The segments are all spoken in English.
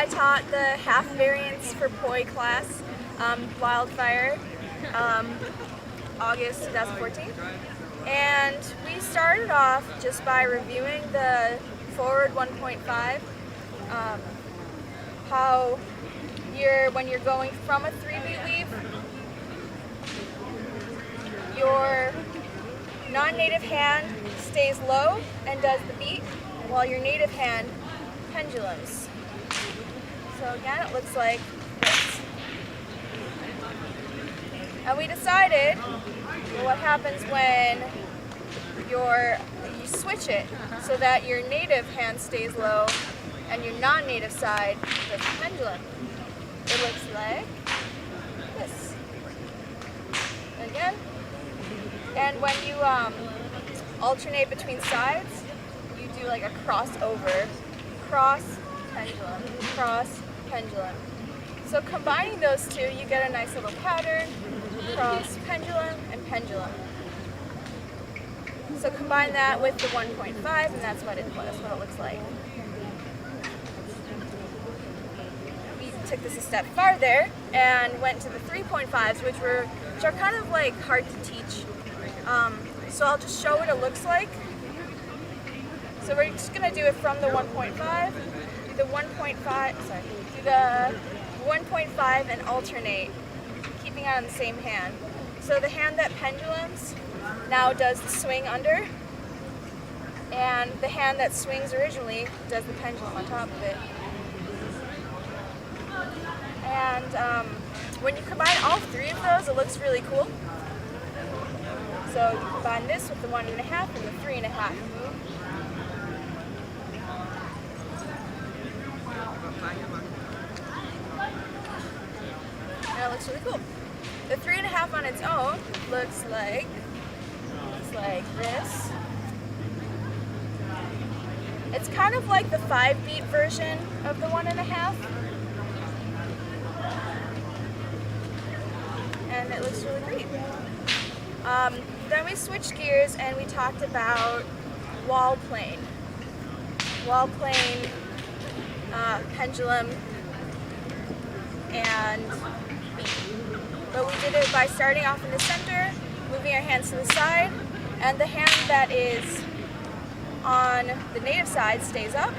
I taught the half variants for Poi class, Wildfire, August 2014. And we started off just by reviewing the forward 1.5, how when you're going from a 3-beat weave, your non-native hand stays low and does the beat, while your native hand pendulums. So again, it looks like this. And we decided what happens when you switch it so that your native hand stays low and your non-native side does the pendulum. It looks like this. Again. And when you alternate between sides, you do like a crossover. Cross, pendulum, cross, pendulum. So combining those two, you get a nice little pattern. Cross, pendulum, and pendulum. So combine that with the 1.5, and that's what it looks like. We took this a step farther and went to the 3.5s, which are kind of like hard to teach. So I'll just show what it looks like. So we're just going to do it from the 1.5, do the 1.5 and alternate, keeping it on the same hand. So the hand that pendulums now does the swing under, and the hand that swings originally does the pendulum on top of it. And when you combine all three of those, it looks really cool. So you combine this with the 1.5 and the 3.5. And it looks really cool. The 3.5 on its own looks like this. It's kind of like the 5-beat version of the 1.5. And it looks really great. Then we switched gears and we talked about wall plane. Wall plane, pendulum, and beat. But we did it by starting off in the center, moving our hands to the side, and the hand that is on the native side stays up,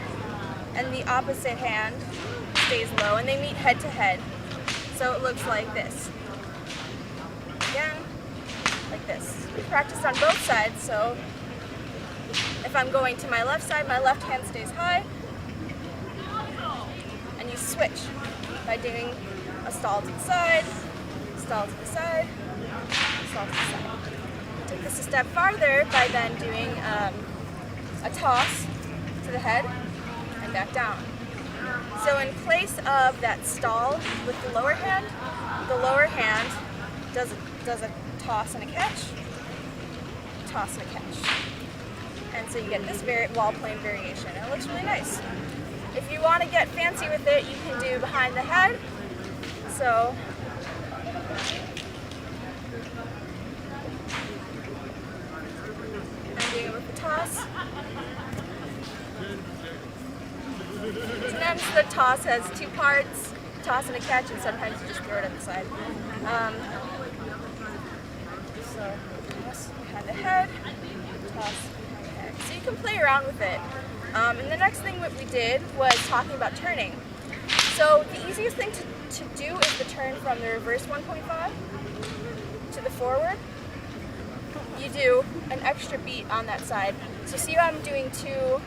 and the opposite hand stays low, and they meet head to head. So it looks like this. Again, like this. We practiced on both sides, so if I'm going to my left side, my left hand stays high, and you switch by doing a stall to the side, stall to the side, stall to the side. Take this a step farther by then doing a toss to the head and back down. So in place of that stall with the lower hand does a toss and a catch, toss and a catch. And so you get this wall plane variation. And it looks really nice. If you want to get fancy with it, you can do behind the head. So I'm doing it with the toss. Sometimes the toss has two parts, toss and a catch, and sometimes you just throw it on the side. So toss behind the head, toss behind the head. So you can play around with it. And the next thing that we did was talking about turning. So the easiest thing to do is the turn from the reverse 1.5 to the forward. You do an extra beat on that side. So see how I'm doing 2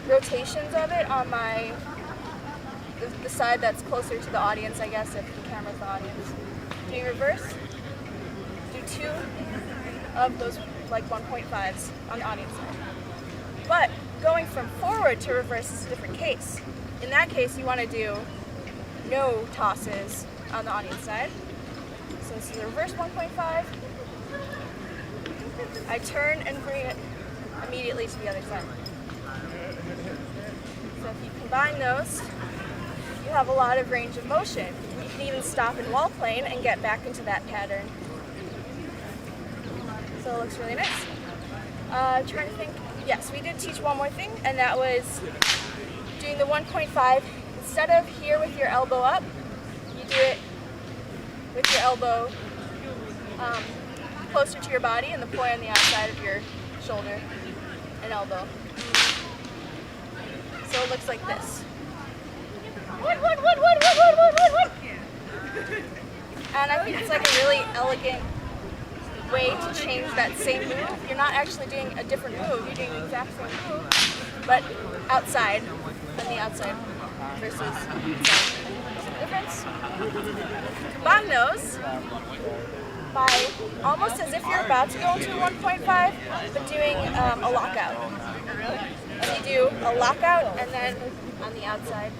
rotations of it on the side that's closer to the audience, I guess, if the camera's the audience. Doing reverse, do 2 of those like 1.5s on the audience side. But going from forward to reverse is a different case. In that case, you want to do no tosses on the audience side. So this is the reverse 1.5. I turn and bring it immediately to the other side. So if you combine those, you have a lot of range of motion. You can even stop in wall plane and get back into that pattern. So it looks really nice. Trying to think. Yes, we did teach one more thing, and that was doing the 1.5 instead of here with your elbow up, you do it with your elbow closer to your body and the point on the outside of your shoulder and elbow. So it looks like this. And I think it's like a really elegant way to change that same move. You're not actually doing a different move, you're doing the exact same move, but outside, on the outside versus inside. See the difference? Combine those by almost as if you're about to go into a 1.5, but doing a lockout. So you do a lockout and then on the outside.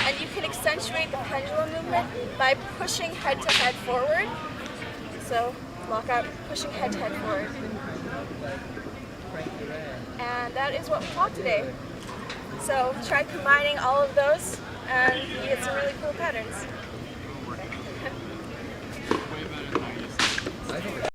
And you can accentuate the pendulum movement by pushing head to head forward. So lockout, pushing head to head forward. And that is what we taught today. So try combining all of those and you get some really cool patterns.